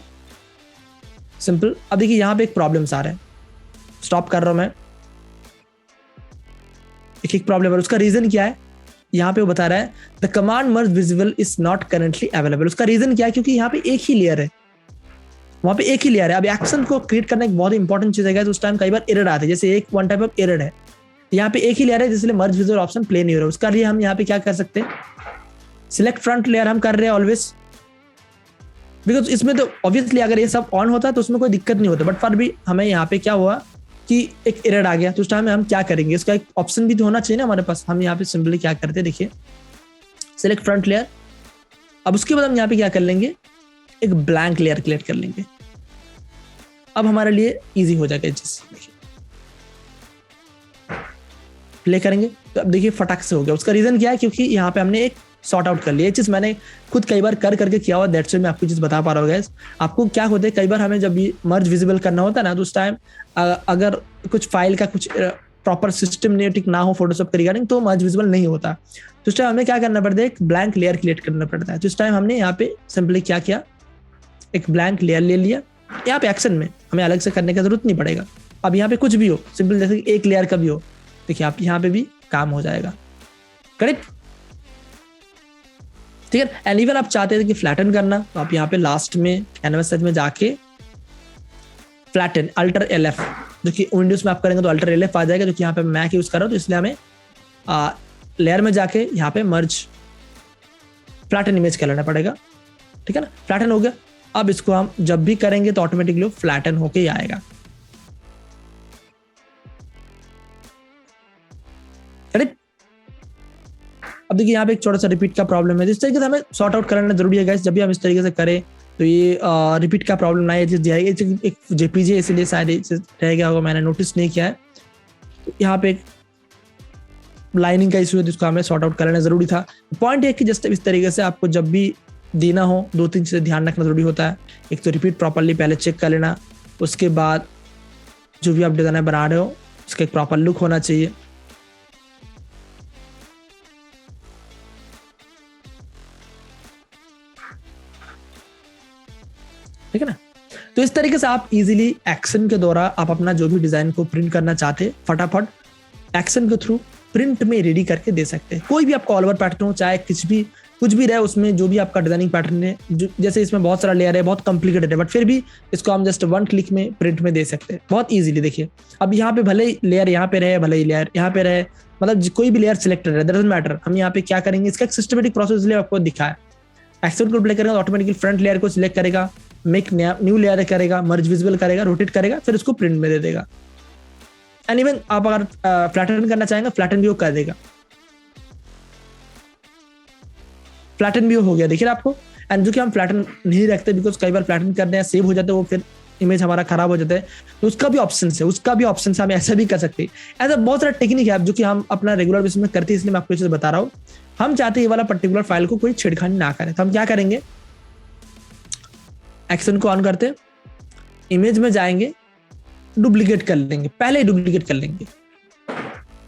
सिंपल। अब देखिए यहाँ पे एक प्रॉब्लम्स आ रहे हैं, स्टॉप कर रहा हूं मैं, एक प्रॉब्लम है। उसका रीजन क्या है, यहाँ पे वो बता रहा है the command merge visible is not currently available. उसका रीजन क्या है, क्योंकि यहाँ पे एक ही लेयर है, वहां पे एक ही लेयर है। अब एक्शन को क्रिएट करना एक बहुत इंपॉर्टेंट चीज है, तो उस टाइम कई बार एरर आते हैं, जैसे एक वन टाइप ऑफ एरर है, यहाँ पे एक ही लेयर है जिसलिए मर्ज विजुअल ऑप्शन प्ले नहीं हो रहा। उसका लिए हम यहाँ पे क्या कर सकते हैं, सिलेक्ट फ्रंट लेयर हम कर रहे हैं ऑलवेज, बिकॉज इसमें तो ऑब्वियसली अगर ये सब ऑन होता तो उसमें कोई दिक्कत नहीं होता। बट फिर भी हमें यहाँ पे क्या हुआ कि एक एरर आ गया, तो उस टाइम में हम क्या करेंगे, इसका एक ऑप्शन भी तो होना चाहिए ना हमारे पास। हम यहाँ पे सिंपली क्या करते हैं, देखिए सिलेक्ट फ्रंट लेयर। अब उसके बाद हम यहाँ पे क्या कर लेंगे, एक ब्लैंक लेयर क्रिएट कर लेंगे। अब हमारे लिए इजी हो जाएगा चीज। देखिए प्ले करेंगे तो अब देखिए फटाक से हो गया। उसका रीजन क्या है, क्योंकि यहाँ पे हमने एक सॉर्ट आउट कर लिया। ये चीज मैंने खुद कई बार करके किया हुआ, दैट्स व्हाई मैं आपको चीज बता पा रहा हूँ गाइस। आपको क्या होता है, कई बार हमें जब भी मर्ज विजिबल करना होता है ना, तो उस टाइम अगर कुछ फाइल का कुछ प्रॉपर सिस्टमेटिक ना हो फोटोशॉप के रिगार्डिंग, तो मर्ज विजिबल नहीं होता। तो उस टाइम हमें क्या करना पड़ता है, एक ब्लैंक लेयर क्रिएट करना पड़ता है। तो इस टाइम हमने यहाँ पे सिंपली क्या किया, एक ब्लैंक लेयर ले लिया। यहाँ पे एक्शन में हमें अलग से करने की जरूरत नहीं पड़ेगा। अब यहाँ पे कुछ भी हो, सिंपल जैसे एक लेयर का भी हो, देखिए आप यहाँ पे भी काम हो जाएगा। करेक्ट, ठीक है। एंड इवन आप चाहते थे कि फ्लैटन करना, तो आप यहाँ पे लास्ट में कैनवस साइज में जाके फ्लैटन अल्टर LF, जो कि विंडोज में आप करेंगे तो अल्टर LF आ जाएगा, जो कि यहाँ पे मैक यूज कर रहा हूँ, तो इसलिए हमें लेयर में जाके यहाँ पे मर्ज फ्लैटन इमेज कर लेना पड़ेगा। ठीक है ना, फ्लैटन हो गया। अब इसको हम जब भी करेंगे तो ऑटोमेटिकली फ्लैटन होके ही आएगा। करेक्ट, अब देखिए यहाँ पे एक छोटा सा रिपीट का प्रॉब्लम है, इस तरीके से हमें सॉर्ट आउट करना जरूरी है गाइस। जब भी हम इस तरीके से करें तो ये रिपीट का प्रॉब्लम ना एक जेपीजे इसलिए शायद रह गया होगा, मैंने नोटिस नहीं किया है। तो यहाँ पे एक लाइनिंग का इशू है जिसको हमें सॉर्ट आउट करना जरूरी था। पॉइंट है कि जस्ट इस तरीके से आपको जब भी देना हो 2-3 चीजें ध्यान रखना जरूरी होता है। एक तो रिपीट प्रॉपरली पहले चेक कर लेना, उसके बाद जो भी आप डिजाइन बना रहे हो उसका एक प्रॉपर लुक होना चाहिए। ठीक है ना। तो इस तरीके से आप इजीली एक्शन के द्वारा आप अपना जो भी डिजाइन को प्रिंट करना चाहते फटाफट एक्शन के थ्रू प्रिंट में रेडी करके दे सकते हैं। कोई भी आपका ऑल ओवर पैटर्न हो, चाहे कुछ भी रहे उसमें, जो भी आपका डिजाइनिंग पैटर्न है, जैसे इसमें बहुत सारा लेयर है, बहुत कॉम्प्लिकेटेड है, बट फिर भी इसको हम जस्ट 1 क्लिक में प्रिंट में दे सकते हैं बहुत इजीली। देखिए अब यहाँ पे भले ही लेयर यहाँ पे रहे, भले ही लेयर यहाँ पे रहे, मतलब कोई भी लेयर सिलेक्टेड है, डजंट मैटर। हम यहाँ पे क्या करेंगे, इसका एक सिस्टमेटिक प्रोसेस इसलिए आपको दिखाया। एक्शन को प्ले करेगा ऑटोमेटिकली फ्रंट लेयर को सिलेक्ट करेगा, मेक न्यू लेयर करेगा, मर्ज विजिबल करेगा, रोटेट करेगा, फिर उसको प्रिंट में दे देगा। एंड इवन आप अगर फ्लैटन करना चाहेंगे फ्लैटन भी वो कर देगा। फ्लैटन भी हो गया देखिए आपको। एंड जो कि हम फ्लैटन नहीं रखते बिकॉज कई बार फ्लैटन करते हैं सेव हो जाते हैं, वो फिर इमेज हमारा खराब हो जाता है, तो उसका भी ऑप्शन है, हम ऐसा भी कर सकते हैं। ऐसा बहुत सारा टेक्निक है जो कि हम अपना रेगुलर बेसिस में करते हैं, इसलिए मैं आपको ये चीज बता रहा हूँ। हम चाहते हैं ये वाला पर्टिकुलर फाइल को कोई छेड़खानी ना करें, तो हम क्या करेंगे, एक्शन को ऑन करते, इमेज में जाएंगे, डुप्लीकेट कर लेंगे, पहले डुप्लीकेट कर लेंगे।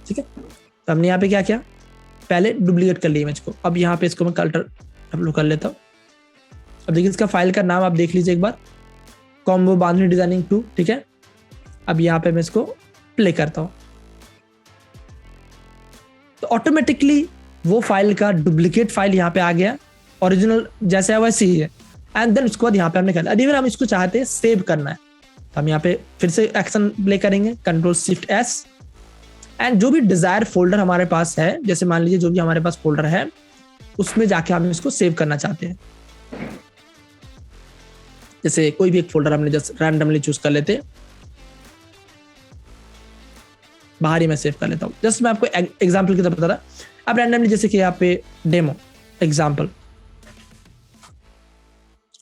ठीक है, तो हमने यहाँ पे क्या किया, पहले डुप्लीकेट कर लिया इमेज को। अब यहाँ पे इसको मैं कलर अपलोड कर लेता हूँ। अब देखिए इसका फाइल का नाम आप देख लीजिए एक बार, कॉम्बो बांधनी डिजाइनिंग 2। ठीक है, अब यहाँ पे मैं इसको प्ले करता हूँ तो ऑटोमेटिकली वो फाइल का डुप्लीकेट फाइल यहाँ पे आ गया, ओरिजिनल जैसे है वैसे ही है। एंड देन उसके बाद यहाँ पे हमने कर लिया। हम इसको चाहते हैं सेव करना है, तो हम यहाँ पे फिर से एक्शन प्ले करेंगे, Ctrl+Shift+S, एंड जो भी डिजायर फोल्डर हमारे पास है, जैसे मान लीजिए जो भी हमारे पास फोल्डर है उसमें जाके हम इसको सेव करना चाहते हैं। जैसे कोई भी एक फोल्डर हमने जस्ट रैंडमली चूज कर लेते, बाहर ही मैं सेव कर लेता हूँ। जस्ट मैं आपको एग्जांपल की तरह बता रहा, अब रैंडमली जैसे कि यहाँ पे डेमो एग्जांपल,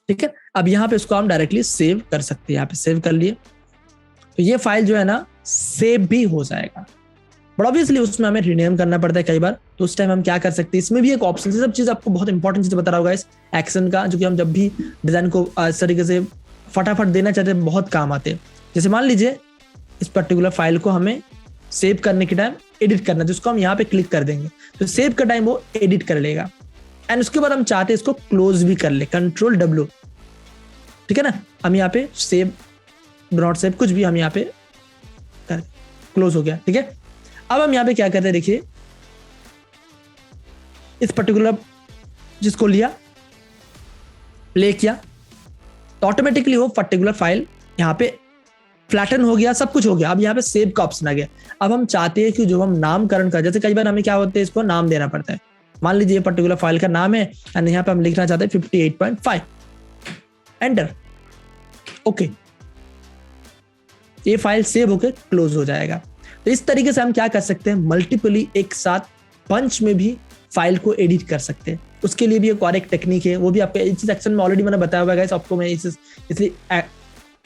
ठीक है। अब यहाँ पे इसको हम डायरेक्टली सेव कर सकते हैं, यहाँ पे सेव कर लिए तो ये फाइल जो है ना सेव भी हो जाएगा। बट ऑब्वियसली उसमें हमें रीनेम करना पड़ता है कई बार, तो उस टाइम हम क्या कर सकते हैं, इसमें भी एक ऑप्शन है। सब चीज आपको बहुत इंपॉर्टेंट चीज बता रहा होगा इस एक्शन का, जो कि हम जब भी डिजाइन को इस तरीके से फटाफट देना चाहते हैं बहुत काम आते हैं। जैसे मान लीजिए इस पर्टिकुलर फाइल को हमें सेव करने के टाइम एडिट करना है, तो उसको हम यहाँ पे क्लिक कर देंगे तो सेव का टाइम वो एडिट कर लेगा। एंड उसके बाद हम चाहते हैं इसको क्लोज भी कर ले, Ctrl+W, ठीक है ना। हम यहाँ पे सेव, डू नॉट सेव, कुछ भी हम यहाँ पे कर, क्लोज हो गया। ठीक है, अब हम यहाँ पे क्या करते हैं, देखिए इस पर्टिकुलर जिसको लिया प्ले किया तो ऑटोमेटिकली वो पर्टिकुलर फाइल यहाँ पे फ्लैटन हो गया, सब कुछ हो गया। अब यहाँ पे सेव का ऑप्शन आ गया। अब हम चाहते हैं कि जो हम नामकरण कर, जैसे कई बार हमें क्या होता है, इसको नाम देना पड़ता है। मान लीजिए ये पर्टिकुलर फाइल का नाम है एंड यहाँ पे हम लिखना चाहते हैं 58.5, एंटर, ओके, ये फाइल सेव होकर क्लोज हो जाएगा। तो इस तरीके से हम क्या कर सकते हैं, मल्टीपली एक साथ पंच में भी फाइल को एडिट कर सकते हैं। उसके लिए भी एक और एक टेक्निक है, वो भी आपको इस सेक्शन में ऑलरेडी मैंने बताया हुआ है गाइस। आपको मैं इसलिए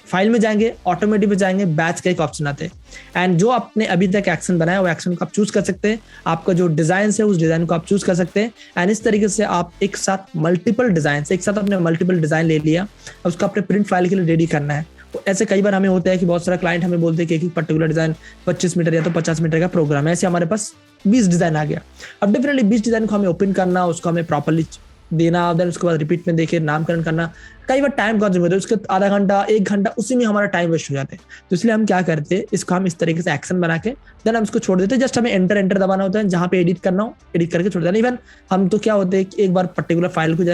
फाइल में जाएंगे, ऑटोमेटिक में जाएंगे, बैच का एक ऑप्शन आता है एंड जो आपने अभी तक एक्शन बनाया वो एक्शन को आप चूज कर सकते हैं। आपका जो डिजाइन है उस डिजाइन को आप चूज कर सकते हैं एंड इस तरीके से आप एक साथ मल्टीपल डिजाइन, एक साथ अपने मल्टीपल डिजाइन ले लिया, उसको अपने प्रिंट फाइल के लिए रेडी करना है। तो ऐसे कई बार हमें होता है कि बहुत सारा क्लाइंट हमें बोलते हैं कि एक पर्टिकुलर डिजाइन 25 मीटर या तो 50 मीटर का प्रोग्राम है, ऐसे हमारे पास 20 डिजाइन आ गया। अब डेफिनेटली 20 डिजाइन को हमें ओपन करना, उसको हमें प्रॉपर्ली देना, देन उसके बाद रिपीट में देखे नामकरण करना, कई बार टाइम कंज्यूम होता है, उसके आधा घंटा 1 घंटा उसी में हमारा टाइम वेस्ट हो जाता है। तो इसलिए हम क्या करते हैं, इसको हम इस तरीके से एक्शन बना के देन हम इसको छोड़ देते हैं। जस्ट हमें एंटर दबाना होता है, जहाँ पे एडिट करना हो एडिट करके छोड़ देना। इवन हम तो क्या होते हैं कि एक बार पर्टिकुलर फाइल को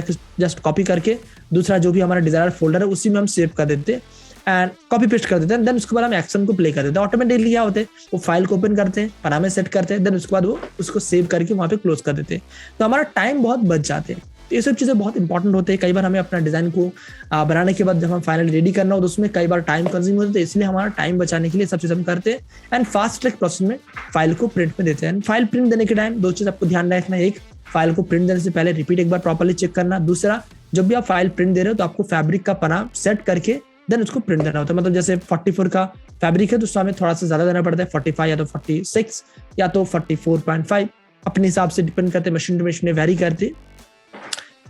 जस्ट कॉपी करके दूसरा जो भी हमारा डिजायर फोल्डर है उसी में हम सेव कर देते हैं एंड कॉपी पेस्ट कर देते हैं। देन उसके बाद हम एक्शन को प्ले कर देते हैं। ऑटोमेटिकली क्या होते हैं, वो फाइल को ओपन करते हैं, पनामे सेट करते हैं, देन उसके बाद वो उसको सेव करके वहाँ पे क्लोज कर देते हैं। तो हमारा टाइम बहुत बच जाते हैं। तो ये सब चीज़ें बहुत इंपॉर्टेंट होते हैं। कई बार हमें अपना डिजाइन को बनाने के बाद जब हम फाइनल रेडी करना हो तो उसमें कई बार टाइम कंज्यूम होता है, इसलिए हमारा टाइम बचाने के लिए सब चीज़ हम करते हैं एंड फास्ट ट्रैक प्रोसेस में फाइल को प्रिंट में देते हैं। फाइल प्रिंट देने के टाइम 2 चीज़ आपको ध्यान रखना है, एक फाइल को प्रिंट देने से पहले रिपीट एक बार प्रॉपर्ली चेक करना। दूसरा, जब भी आप फाइल प्रिंट दे रहे हो तो आपको फैब्रिक का पना सेट करके देन उसको प्रिंट देना होता है। मतलब जैसे 44 का फैब्रिक है तो उसमें हमें थोड़ा सा ज्यादा देना पड़ता है, 45 या तो 46 या तो 44.5, अपने हिसाब से डिपेंड करते, मशीन टू मशीन वेरी करते।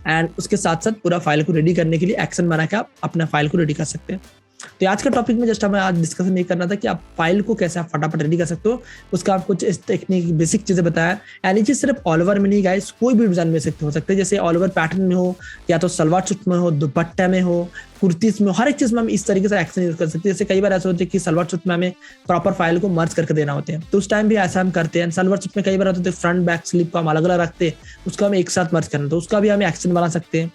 एंड उसके साथ साथ पूरा फाइल को रेडी करने के लिए एक्शन बना के आप अपना फाइल को रेडी कर सकते हैं। तो आज का टॉपिक में जस्ट हमें आज डिस्कशन ये करना था कि आप फाइल को कैसे आप फटाफट रेडी कर सकते हो, उसका आप कुछ इस टेक्निक बेसिक चीजें बताया। एंड ये चीज सिर्फ ऑल ओवर में नहीं गाइस, कोई भी डिजाइन में हो सकते हैं, जैसे ऑल ओवर पैटर्न में हो या तो सलवार सूट में हो, दुपट्टा में हो, कुर्तीज में, हर एक चीज में हम इस तरीके से एक्शन यूज कर सकते हैं। जैसे कई बार ऐसा होता है कि सलवार सूट में हमें प्रॉपर फाइल को मर्ज करके देना होते हैं, तो उस टाइम भी ऐसा हम करते हैं। सलवार सूट में कई बार होता है फ्रंट बैक स्लिप को हम अलग अलग रखते हैं, उसको हम एक साथ मर्ज करना, तो उसका भी हम एक्शन बना सकते हैं।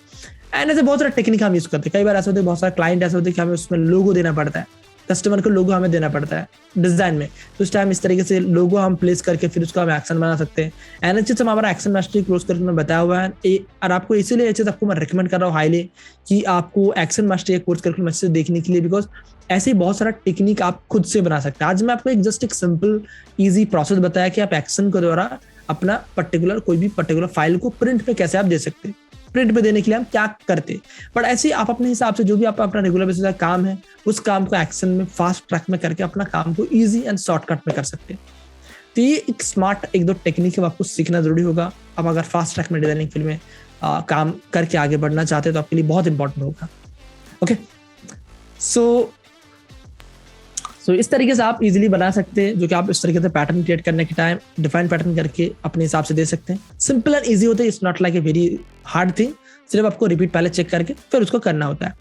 एंड ऐसे बहुत सारे टेक्निक हम यूज करते हैं। कई बार ऐसा होता है, बहुत सारे क्लाइंट ऐसे होते हैं कि हमें उसमें लोगो देना पड़ता है, कस्टमर को लोगो हमें देना पड़ता है डिजाइन में, तो उस टाइम इस तरीके से लोगो हम प्लेस करके फिर उसको हम एक्शन बना सकते हैं। एंड चीज हमारा एक्शन मास्टरी क्लोज करके मैं बताया हुआ है, और आपको इसीलिए ये चीज आपको मैं रिकमेंड कर रहा हूँ हाईली कि आपको एक्शन मास्टरी कोर्स करके मैसेज देखने के लिए, बिकॉज ऐसे ही बहुत सारा टेक्निक आप खुद से बना सकते हैं। आज मैं आपको एक सिंपल ईजी प्रोसेस बताया कि आप एक्शन के द्वारा अपना कोई भी पर्टिकुलर फाइल को प्रिंट पे कैसे आप दे सकते हैं। प्रिंट पे देने के लिए हम क्या करते, बट ऐसे ही आप अपने हिसाब से जो भी आप अपना रेगुलर बेसिस का काम है उस काम को एक्शन में फास्ट ट्रैक में करके अपना काम को इजी एंड शॉर्टकट में कर सकते हैं। तो ये एक स्मार्ट एक दो टेक्निक है, आपको सीखना जरूरी होगा। अब अगर फास्ट ट्रैक में डिजाइनिंग फील्ड में काम करके आगे बढ़ना चाहते हैं तो आपके लिए बहुत इंपॉर्टेंट होगा। ओके, सो इस तरीके से आप इजीली बना सकते हैं, जो कि आप इस तरीके से पैटर्न क्रिएट करने के टाइम डिफाइन पैटर्न करके अपने हिसाब से दे सकते हैं। सिंपल एंड इजी होता है, it's not like a very hard thing, सिर्फ आपको रिपीट पहले चेक करके फिर उसको करना होता है।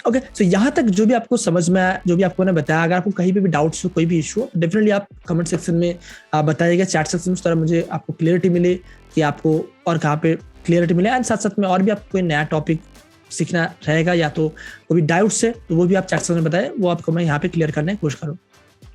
ओके, सो यहाँ तक जो भी आपको समझ में आया, जो भी आपको मैंने बताया, अगर आपको कहीं पे भी डाउट्स हो, कोई भी इशू हो, डेफिनेटली आप कमेंट सेक्शन में बताइएगा, चैट सेक्शन में, उस तरह मुझे आपको क्लियरिटी मिले कि आपको और कहाँ पे क्लियरिटी मिले। एंड साथ साथ में और भी आपको कोई नया टॉपिक सीखना रहेगा या तो कोई भी डाउट्स है तो वो भी आप चैट सेक्शन में बताएं, वो आपको मैं यहाँ पे क्लियर करने की कोशिश करूँ।